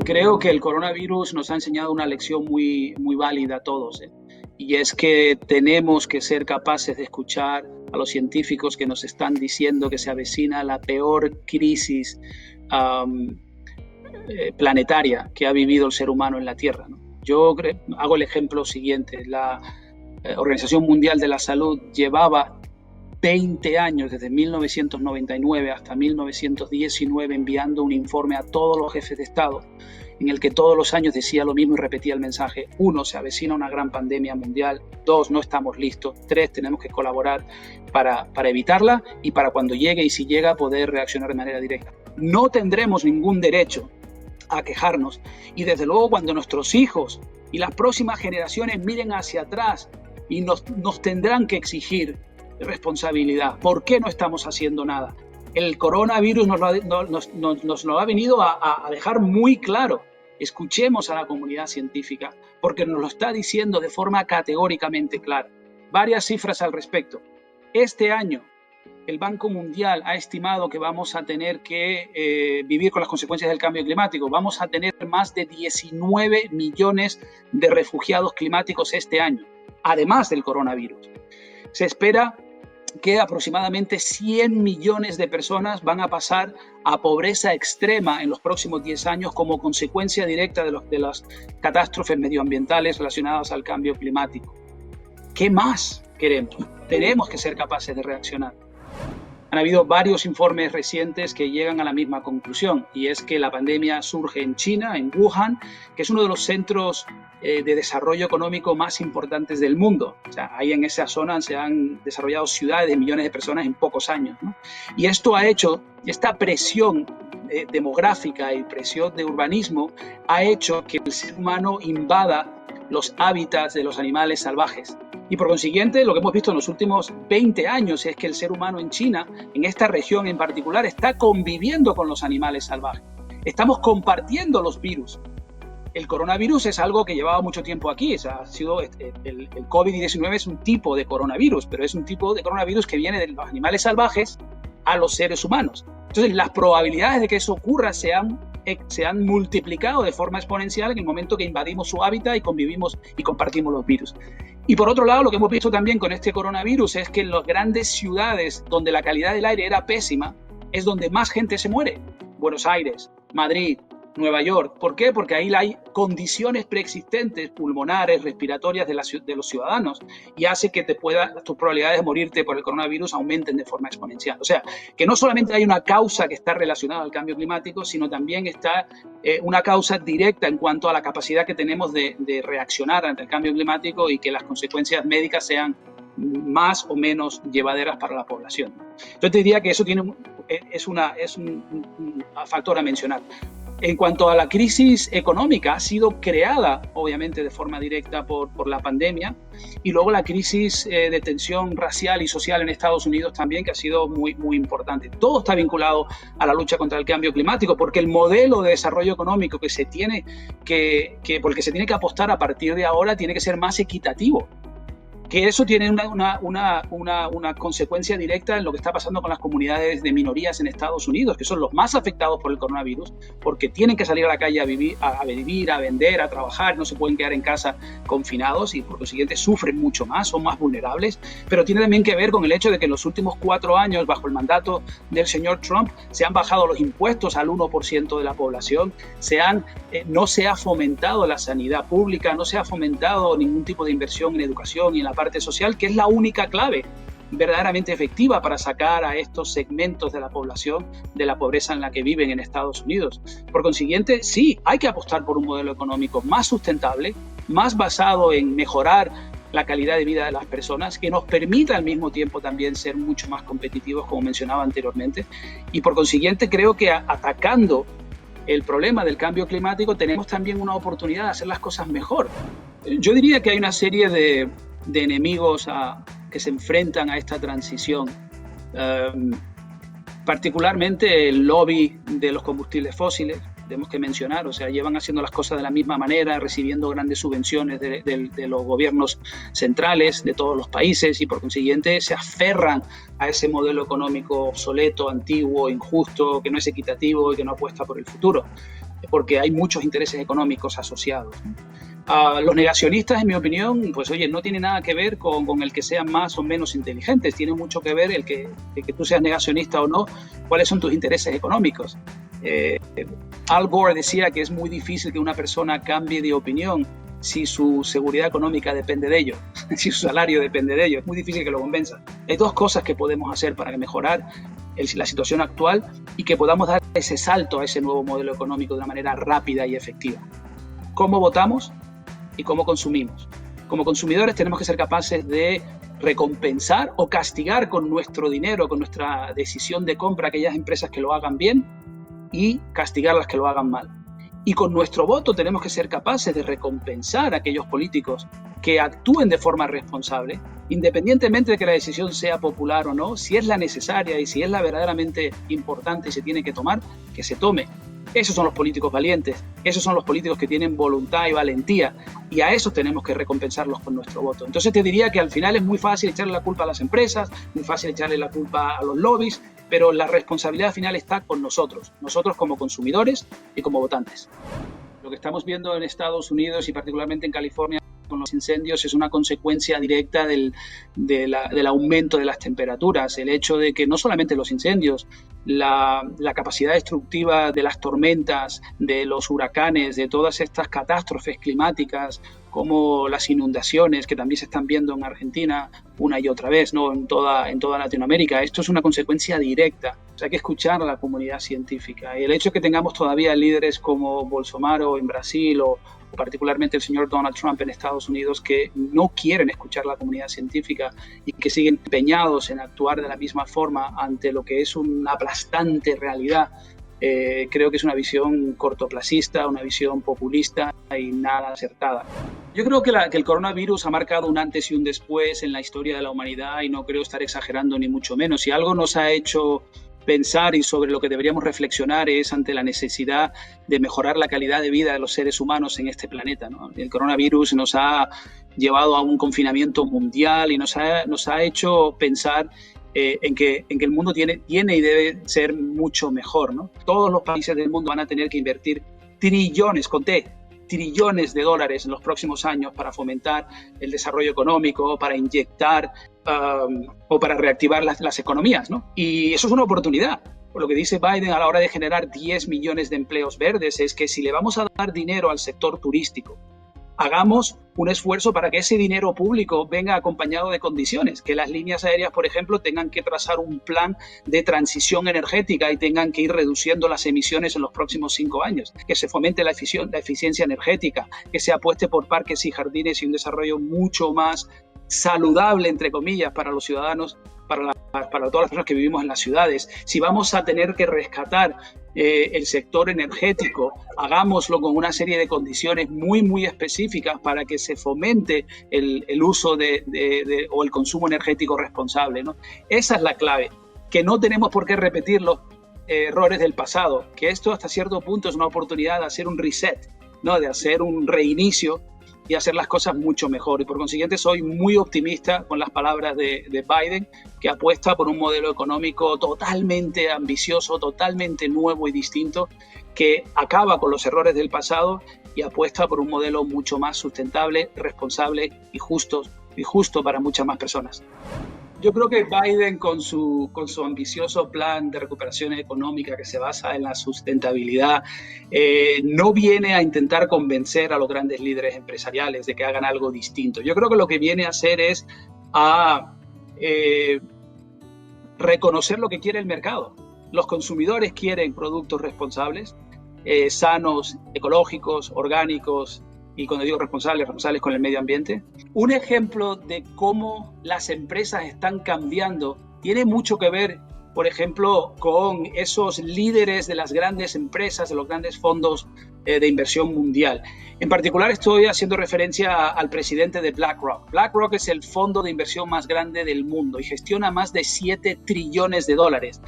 Creo que el coronavirus nos ha enseñado una lección muy, muy válida a todos, y es que tenemos que ser capaces de escuchar a los científicos que nos están diciendo que se avecina la peor crisis planetaria que ha vivido el ser humano en la Tierra, ¿no? Yo hago el ejemplo siguiente. La Organización Mundial de la Salud llevaba 20 años, desde 1999 hasta 1919, enviando un informe a todos los jefes de Estado en el que todos los años decía lo mismo y repetía el mensaje. 1, se avecina una gran pandemia mundial. 2, no estamos listos. 3, tenemos que colaborar para evitarla y para cuando llegue, y si llega, poder reaccionar de manera directa. No tendremos ningún derecho a quejarnos, y desde luego cuando nuestros hijos y las próximas generaciones miren hacia atrás y nos tendrán que exigir responsabilidad. ¿Por qué no estamos haciendo nada? El coronavirus nos lo ha venido a dejar muy claro. Escuchemos a la comunidad científica porque nos lo está diciendo de forma categóricamente clara. Varias cifras al respecto. Este año el Banco Mundial ha estimado que vamos a tener que vivir con las consecuencias del cambio climático. Vamos a tener más de 19 millones de refugiados climáticos este año, además del coronavirus. Se espera que aproximadamente 100 millones de personas van a pasar a pobreza extrema en los próximos 10 años como consecuencia directa de las catástrofes medioambientales relacionadas al cambio climático. ¿Qué más queremos? Tenemos que ser capaces de reaccionar. Han habido varios informes recientes que llegan a la misma conclusión, y es que la pandemia surge en China, en Wuhan, que es uno de los centros de desarrollo económico más importantes del mundo. O sea, ahí en esa zona se han desarrollado ciudades de millones de personas en pocos años, ¿no? Y esto ha hecho, esta presión demográfica y presión de urbanismo ha hecho que el ser humano invada los hábitats de los animales salvajes. Y por consiguiente, lo que hemos visto en los últimos 20 años es que el ser humano en China, en esta región en particular, está conviviendo con los animales salvajes. Estamos compartiendo los virus. El coronavirus es algo que llevaba mucho tiempo aquí. O sea, el COVID-19 es un tipo de coronavirus, pero es un tipo de coronavirus que viene de los animales salvajes a los seres humanos. Entonces, las probabilidades de que eso ocurra se han multiplicado de forma exponencial en el momento que invadimos su hábitat y convivimos y compartimos los virus. Y por otro lado, lo que hemos visto también con este coronavirus es que en las grandes ciudades donde la calidad del aire era pésima, es donde más gente se muere. Buenos Aires, Madrid, Nueva York. ¿Por qué? Porque ahí hay condiciones preexistentes pulmonares, respiratorias de los ciudadanos, y hace que tus probabilidades de morirte por el coronavirus aumenten de forma exponencial. O sea, que no solamente hay una causa que está relacionada al cambio climático, sino también está una causa directa en cuanto a la capacidad que tenemos de reaccionar ante el cambio climático y que las consecuencias médicas sean más o menos llevaderas para la población. Yo te diría que eso es un factor a mencionar. En cuanto a la crisis económica, ha sido creada, obviamente, de forma directa por la pandemia, y luego la crisis de tensión racial y social en Estados Unidos también, que ha sido muy, muy importante. Todo está vinculado a la lucha contra el cambio climático, porque el modelo de desarrollo económico por el que se tiene que apostar a partir de ahora tiene que ser más equitativo. Que eso tiene una consecuencia directa en lo que está pasando con las comunidades de minorías en Estados Unidos, que son los más afectados por el coronavirus, porque tienen que salir a la calle a vivir, a vender, a trabajar, no se pueden quedar en casa confinados y por consiguiente sufren mucho más, son más vulnerables. Pero tiene también que ver con el hecho de que en los últimos 4 años, bajo el mandato del señor Trump, se han bajado los impuestos al 1% de la población, no se ha fomentado la sanidad pública, no se ha fomentado ningún tipo de inversión en educación y en la parte social, que es la única clave verdaderamente efectiva para sacar a estos segmentos de la población de la pobreza en la que viven en Estados Unidos. Por consiguiente, sí, hay que apostar por un modelo económico más sustentable, más basado en mejorar la calidad de vida de las personas, que nos permita al mismo tiempo también ser mucho más competitivos, como mencionaba anteriormente. Y por consiguiente, creo que atacando el problema del cambio climático tenemos también una oportunidad de hacer las cosas mejor. Yo diría que hay una serie de enemigos que se enfrentan a esta transición, particularmente el lobby de los combustibles fósiles, tenemos que mencionar, o sea, llevan haciendo las cosas de la misma manera, recibiendo grandes subvenciones de los gobiernos centrales de todos los países y por consiguiente se aferran a ese modelo económico obsoleto, antiguo, injusto, que no es equitativo y que no apuesta por el futuro. porque hay muchos intereses económicos asociados. Los negacionistas, en mi opinión, pues oye, no tiene nada que ver con el que sean más o menos inteligentes, tiene mucho que ver el que tú seas negacionista o no, cuáles son tus intereses económicos. Al Gore decía que es muy difícil que una persona cambie de opinión si su seguridad económica depende de ello, si su salario depende de ello. Es muy difícil que lo convenza. Hay dos cosas que podemos hacer para mejorar la situación actual y que podamos dar ese salto a ese nuevo modelo económico de una manera rápida y efectiva. ¿Cómo votamos y cómo consumimos? Como consumidores tenemos que ser capaces de recompensar o castigar con nuestro dinero, con nuestra decisión de compra, aquellas empresas que lo hagan bien y castigar las que lo hagan mal. Y con nuestro voto tenemos que ser capaces de recompensar a aquellos políticos que actúen de forma responsable, independientemente de que la decisión sea popular o no, si es la necesaria y si es la verdaderamente importante y se tiene que tomar, que se tome. Esos son los políticos valientes, esos son los políticos que tienen voluntad y valentía, y a esos tenemos que recompensarlos con nuestro voto. Entonces te diría que al final es muy fácil echarle la culpa a las empresas, muy fácil echarle la culpa a los lobbies, pero la responsabilidad final está con nosotros como consumidores y como votantes. Lo que estamos viendo en Estados Unidos y particularmente en California con los incendios es una consecuencia directa del aumento de las temperaturas. El hecho de que no solamente los incendios, la capacidad destructiva de las tormentas, de los huracanes, de todas estas catástrofes climáticas, como las inundaciones que también se están viendo en Argentina una y otra vez, ¿no? en toda Latinoamérica. Esto es una consecuencia directa. O sea, hay que escuchar a la comunidad científica. Y el hecho de que tengamos todavía líderes como Bolsonaro en Brasil o particularmente el señor Donald Trump en Estados Unidos, que no quieren escuchar a la comunidad científica y que siguen empeñados en actuar de la misma forma ante lo que es una aplastante realidad, creo que es una visión cortoplacista, una visión populista y nada acertada. Yo creo que el coronavirus ha marcado un antes y un después en la historia de la humanidad y no creo estar exagerando ni mucho menos. Si algo nos ha hecho pensar y sobre lo que deberíamos reflexionar es ante la necesidad de mejorar la calidad de vida de los seres humanos en este planeta, ¿no? El coronavirus nos ha llevado a un confinamiento mundial y nos ha hecho pensar en que el mundo tiene y debe ser mucho mejor, ¿no? Todos los países del mundo van a tener que invertir trillones de dólares en los próximos años para fomentar el desarrollo económico, para inyectar o para reactivar las economías, ¿no? Y eso es una oportunidad. Por lo que dice Biden a la hora de generar 10 millones de empleos verdes es que si le vamos a dar dinero al sector turístico, hagamos un esfuerzo para que ese dinero público venga acompañado de condiciones, que las líneas aéreas, por ejemplo, tengan que trazar un plan de transición energética y tengan que ir reduciendo las emisiones en los próximos 5 años, que se fomente la eficiencia energética, que se apueste por parques y jardines y un desarrollo mucho más saludable, entre comillas, para los ciudadanos, para todas las personas que vivimos en las ciudades. Si vamos a tener que rescatar el sector energético, hagámoslo con una serie de condiciones muy, muy específicas para que se fomente el uso o el consumo energético responsable, ¿no? Esa es la clave, que no tenemos por qué repetir los errores del pasado, que esto hasta cierto punto es una oportunidad de hacer un reset, ¿no? De hacer un reinicio y hacer las cosas mucho mejor. Y por consiguiente soy muy optimista con las palabras de Biden, que apuesta por un modelo económico totalmente ambicioso, totalmente nuevo y distinto, que acaba con los errores del pasado y apuesta por un modelo mucho más sustentable, responsable y justo para muchas más personas. Yo creo que Biden, con su ambicioso plan de recuperación económica que se basa en la sustentabilidad, no viene a intentar convencer a los grandes líderes empresariales de que hagan algo distinto. Yo creo que lo que viene a hacer es a reconocer lo que quiere el mercado. Los consumidores quieren productos responsables, sanos, ecológicos, orgánicos, y cuando digo responsables con el medio ambiente. Un ejemplo de cómo las empresas están cambiando tiene mucho que ver, por ejemplo, con esos líderes de las grandes empresas, de los grandes fondos de inversión mundial. En particular estoy haciendo referencia al presidente de BlackRock. BlackRock es el fondo de inversión más grande del mundo y gestiona más de 7 trillones de dólares.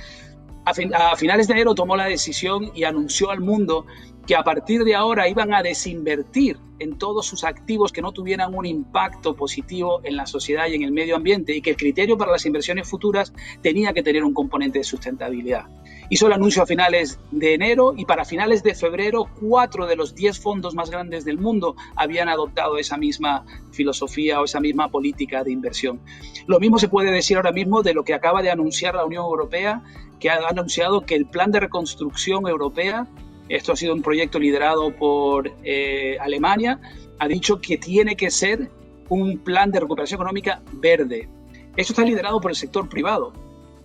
A finales de enero tomó la decisión y anunció al mundo que a partir de ahora iban a desinvertir en todos sus activos que no tuvieran un impacto positivo en la sociedad y en el medio ambiente y que el criterio para las inversiones futuras tenía que tener un componente de sustentabilidad. Hizo el anuncio a finales de enero y para finales de febrero 4 de los 10 fondos más grandes del mundo habían adoptado esa misma filosofía o esa misma política de inversión. Lo mismo se puede decir ahora mismo de lo que acaba de anunciar la Unión Europea, que ha anunciado que el plan de reconstrucción europea, esto ha sido un proyecto liderado por Alemania, ha dicho que tiene que ser un plan de recuperación económica verde. Esto está liderado por el sector privado,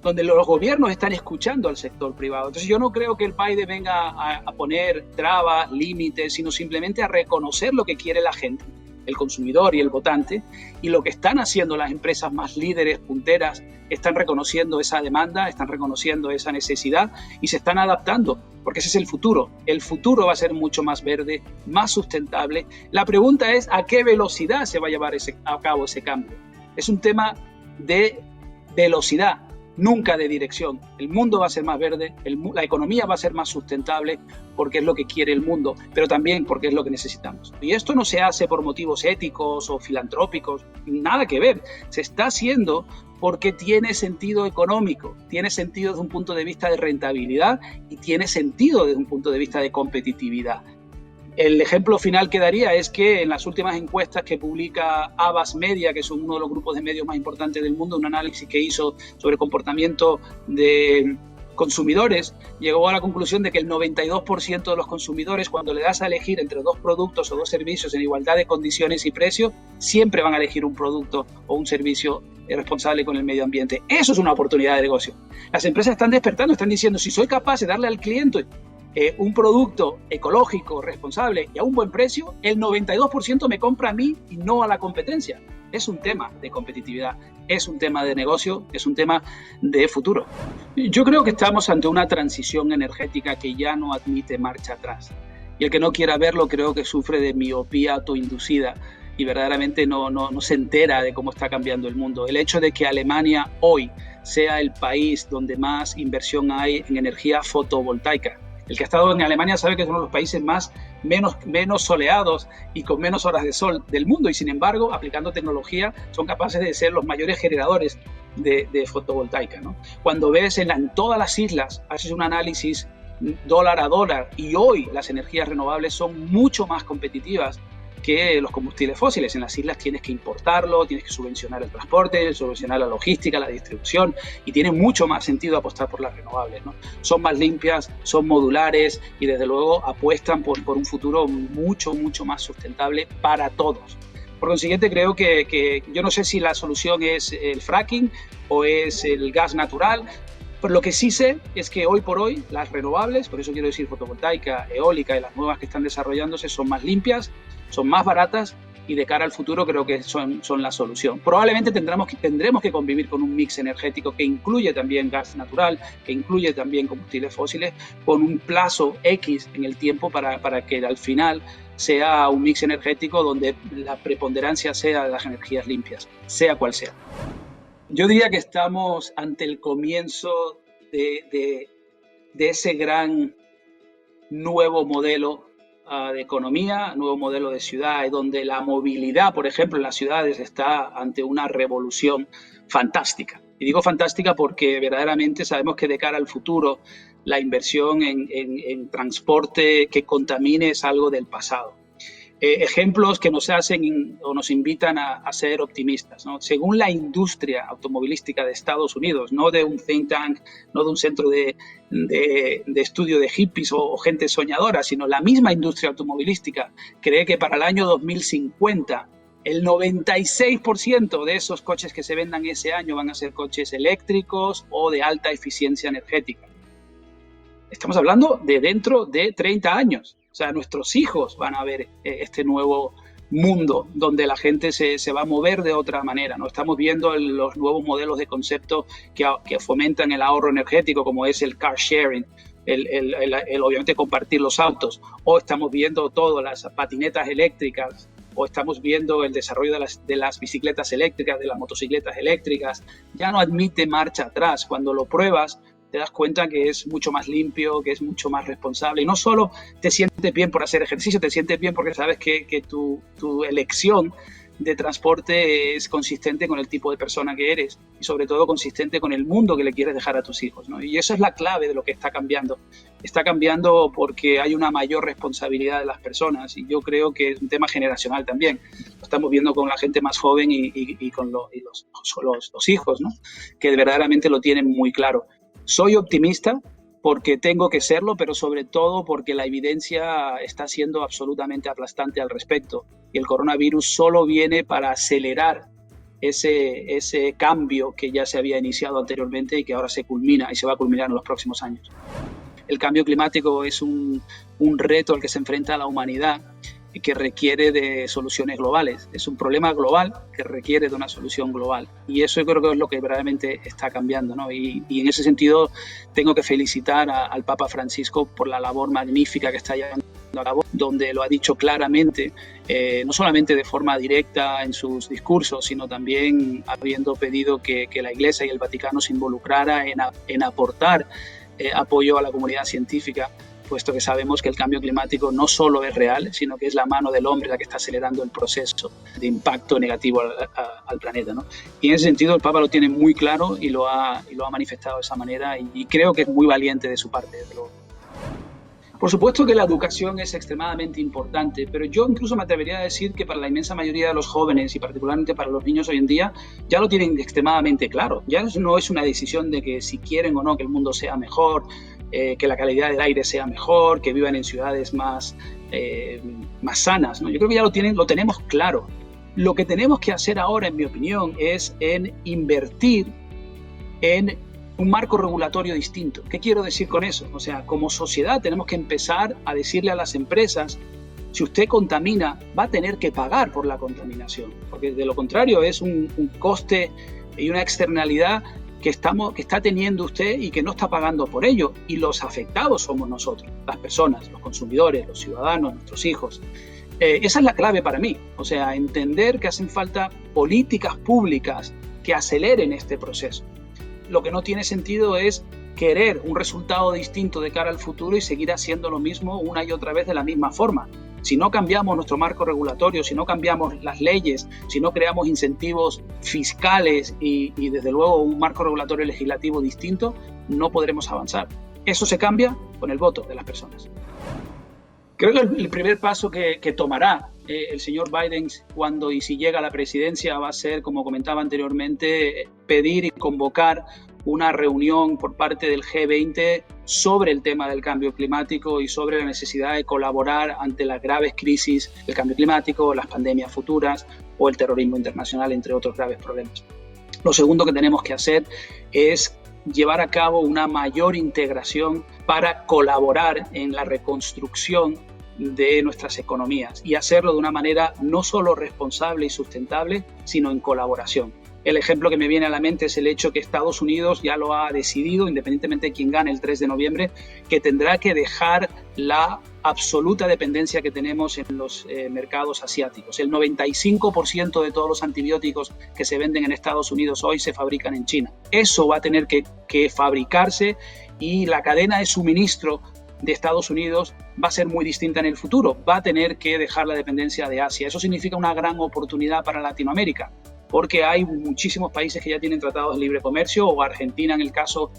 donde los gobiernos están escuchando al sector privado. Entonces yo no creo que el Biden venga a poner trabas, límites, sino simplemente a reconocer lo que quiere la gente, el consumidor y el votante, y lo que están haciendo las empresas más líderes, punteras, están reconociendo esa demanda, están reconociendo esa necesidad y se están adaptando, porque ese es el futuro. El futuro va a ser mucho más verde, más sustentable. La pregunta es a qué velocidad se va a llevar a cabo ese cambio. Es un tema de velocidad, nunca de dirección. El mundo va a ser más verde, la economía va a ser más sustentable porque es lo que quiere el mundo, pero también porque es lo que necesitamos. Y esto no se hace por motivos éticos o filantrópicos, nada que ver. Se está haciendo porque tiene sentido económico, tiene sentido desde un punto de vista de rentabilidad y tiene sentido desde un punto de vista de competitividad. El ejemplo final que daría es que en las últimas encuestas que publica Havas Media, que es uno de los grupos de medios más importantes del mundo, un análisis que hizo sobre comportamiento de consumidores, llegó a la conclusión de que el 92% de los consumidores, cuando le das a elegir entre dos productos o dos servicios en igualdad de condiciones y precios, siempre van a elegir un producto o un servicio responsable con el medio ambiente. Eso es una oportunidad de negocio. Las empresas están despertando, están diciendo, si soy capaz de darle al cliente un producto ecológico, responsable y a un buen precio, el 92% me compra a mí y no a la competencia. Es un tema de competitividad, es un tema de negocio, es un tema de futuro. Yo creo que estamos ante una transición energética que ya no admite marcha atrás. Y el que no quiera verlo creo que sufre de miopía autoinducida y verdaderamente no se entera de cómo está cambiando el mundo. El hecho de que Alemania hoy sea el país donde más inversión hay en energía fotovoltaica. El que ha estado en Alemania sabe que es uno de los países menos soleados y con menos horas de sol del mundo y sin embargo, aplicando tecnología, son capaces de ser los mayores generadores de fotovoltaica, ¿no? Cuando ves en todas las islas, haces un análisis dólar a dólar y hoy las energías renovables son mucho más competitivas que los combustibles fósiles. En las islas tienes que importarlo, tienes que subvencionar el transporte, subvencionar la logística, la distribución y tiene mucho más sentido apostar por las renovables, ¿no? Son más limpias, son modulares y desde luego apuestan por un futuro mucho más sustentable para todos. Por consiguiente, creo que yo no sé si la solución es el fracking o es el gas natural, pero lo que sí sé es que hoy por hoy las renovables, por eso quiero decir fotovoltaica, eólica y las nuevas que están desarrollándose, son más limpias, son más baratas y de cara al futuro creo que son la solución. Probablemente tendremos que convivir con un mix energético que incluye también gas natural, que incluye también combustibles fósiles, con un plazo X en el tiempo para que al final sea un mix energético donde la preponderancia sea de las energías limpias, sea cual sea. Yo diría que estamos ante el comienzo de ese gran nuevo modelo de economía, nuevo modelo de ciudad, donde la movilidad, por ejemplo, en las ciudades está ante una revolución fantástica. Y digo fantástica porque verdaderamente sabemos que de cara al futuro la inversión en transporte que contamine es algo del pasado. Ejemplos que nos hacen o nos invitan a ser optimistas, ¿no? Según la industria automovilística de Estados Unidos, no de un think tank, no de un centro de estudio de hippies o gente soñadora, sino la misma industria automovilística cree que para el año 2050 el 96% de esos coches que se vendan ese año van a ser coches eléctricos o de alta eficiencia energética. Estamos hablando de dentro de 30 años. O sea, nuestros hijos van a ver este nuevo mundo donde la gente se va a mover de otra manera, ¿no? Estamos viendo los nuevos modelos de concepto que fomentan el ahorro energético, como es el car sharing, el obviamente compartir los autos, o estamos viendo todas las patinetas eléctricas, o estamos viendo el desarrollo de las bicicletas eléctricas, de las motocicletas eléctricas. Ya no admite marcha atrás. Cuando lo pruebas, te das cuenta que es mucho más limpio, que es mucho más responsable. Y no solo te sientes bien por hacer ejercicio, te sientes bien porque sabes que tu elección de transporte es consistente con el tipo de persona que eres y sobre todo consistente con el mundo que le quieres dejar a tus hijos, ¿no? Y esa es la clave de lo que está cambiando. Está cambiando porque hay una mayor responsabilidad de las personas y yo creo que es un tema generacional también. Lo estamos viendo con la gente más joven y con los hijos, ¿no? Que verdaderamente lo tienen muy claro. Soy optimista porque tengo que serlo, pero sobre todo porque la evidencia está siendo absolutamente aplastante al respecto. Y el coronavirus solo viene para acelerar ese cambio que ya se había iniciado anteriormente y que ahora se culmina y se va a culminar en los próximos años. El cambio climático es un reto al que se enfrenta la humanidad y que requiere de soluciones globales. Es un problema global que requiere de una solución global. Y eso yo creo que es lo que verdaderamente está cambiando, ¿no? Y en ese sentido tengo que felicitar al Papa Francisco por la labor magnífica que está llevando a cabo, donde lo ha dicho claramente, no solamente de forma directa en sus discursos, sino también habiendo pedido que la Iglesia y el Vaticano se involucrara en aportar apoyo a la comunidad científica, puesto que sabemos que el cambio climático no solo es real, sino que es la mano del hombre la que está acelerando el proceso de impacto negativo al planeta, ¿no? Y en ese sentido el Papa lo tiene muy claro y lo ha manifestado de esa manera y creo que es muy valiente de su parte, desde luego. Por supuesto que la educación es extremadamente importante, pero yo incluso me atrevería a decir que para la inmensa mayoría de los jóvenes y particularmente para los niños hoy en día ya lo tienen extremadamente claro. Ya no es una decisión de que si quieren o no que el mundo sea mejor, que la calidad del aire sea mejor, que vivan en ciudades más sanas, ¿no? Yo creo que ya lo tenemos claro. Lo que tenemos que hacer ahora, en mi opinión, es invertir en un marco regulatorio distinto. ¿Qué quiero decir con eso? O sea, como sociedad tenemos que empezar a decirle a las empresas, si usted contamina, va a tener que pagar por la contaminación, porque de lo contrario es un coste y una externalidad que está teniendo usted y que no está pagando por ello. Y los afectados somos nosotros, las personas, los consumidores, los ciudadanos, nuestros hijos. Esa es la clave para mí. O sea, entender que hacen falta políticas públicas que aceleren este proceso. Lo que no tiene sentido es querer un resultado distinto de cara al futuro y seguir haciendo lo mismo una y otra vez de la misma forma. Si no cambiamos nuestro marco regulatorio, si no cambiamos las leyes, si no creamos incentivos fiscales y desde luego un marco regulatorio legislativo distinto, no podremos avanzar. Eso se cambia con el voto de las personas. Creo que el primer paso que tomará el señor Biden cuando y si llega a la presidencia va a ser, como comentaba anteriormente, pedir y convocar una reunión por parte del G20 sobre el tema del cambio climático y sobre la necesidad de colaborar ante las graves crisis del cambio climático, las pandemias futuras o el terrorismo internacional, entre otros graves problemas. Lo segundo que tenemos que hacer es llevar a cabo una mayor integración para colaborar en la reconstrucción de nuestras economías y hacerlo de una manera no solo responsable y sustentable, sino en colaboración. El ejemplo que me viene a la mente es el hecho que Estados Unidos ya lo ha decidido, independientemente de quién gane el 3 de noviembre, que tendrá que dejar la absoluta dependencia que tenemos en los mercados asiáticos. El 95% de todos los antibióticos que se venden en Estados Unidos hoy se fabrican en China. Eso va a tener que fabricarse y la cadena de suministro de Estados Unidos va a ser muy distinta en el futuro. Va a tener que dejar la dependencia de Asia. Eso significa una gran oportunidad para Latinoamérica, porque hay muchísimos países que ya tienen tratados de libre comercio, o Argentina en el caso,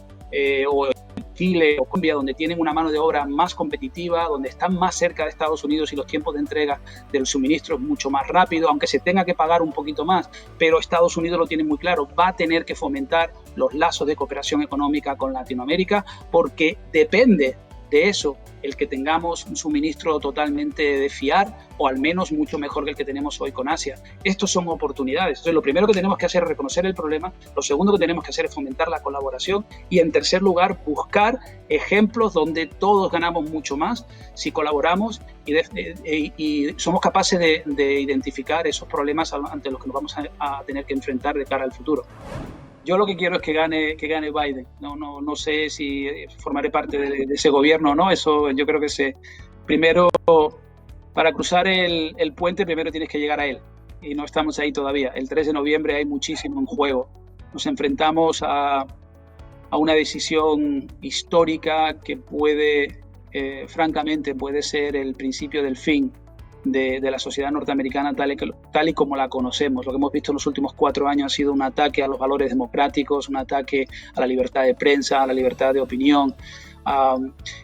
o Chile o Colombia, donde tienen una mano de obra más competitiva, donde están más cerca de Estados Unidos y los tiempos de entrega del suministro es mucho más rápido, aunque se tenga que pagar un poquito más, pero Estados Unidos lo tiene muy claro, va a tener que fomentar los lazos de cooperación económica con Latinoamérica, porque depende de eso el que tengamos un suministro totalmente de fiar o al menos mucho mejor que el que tenemos hoy con Asia. Estos son oportunidades. Entonces, lo primero que tenemos que hacer es reconocer el problema, lo segundo que tenemos que hacer es fomentar la colaboración y, en tercer lugar, buscar ejemplos donde todos ganamos mucho más si colaboramos y somos capaces de identificar esos problemas ante los que nos vamos a tener que enfrentar de cara al futuro. Yo lo que quiero es que gane Biden. No sé si formaré parte de ese gobierno o no. Eso yo creo que primero, para cruzar el puente, primero tienes que llegar a él. Y no estamos ahí todavía. El 3 de noviembre hay muchísimo en juego. Nos enfrentamos a una decisión histórica que francamente, puede ser el principio del fin de la sociedad norteamericana tal y como la conocemos. Lo que hemos visto en los últimos 4 años ha sido un ataque a los valores democráticos, un ataque a la libertad de prensa, a la libertad de opinión.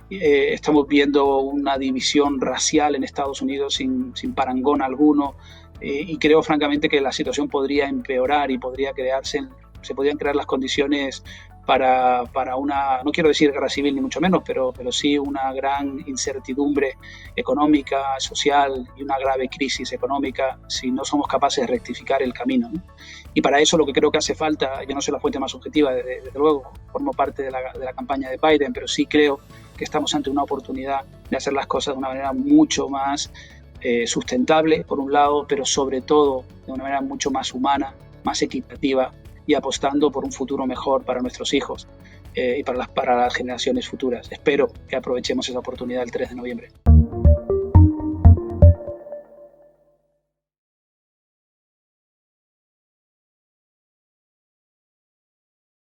Estamos viendo una división racial en Estados Unidos sin parangón alguno, y creo francamente que la situación podría empeorar y se podrían crear las condiciones para una, no quiero decir guerra civil ni mucho menos, pero sí una gran incertidumbre económica, social y una grave crisis económica si no somos capaces de rectificar el camino, ¿no? Y para eso lo que creo que hace falta, yo no soy la fuente más objetiva, desde luego, formo parte de la campaña de Biden, pero sí creo que estamos ante una oportunidad de hacer las cosas de una manera mucho más sustentable, por un lado, pero sobre todo de una manera mucho más humana, más equitativa, y apostando por un futuro mejor para nuestros hijos y para las generaciones futuras. Espero que aprovechemos esa oportunidad el 3 de noviembre.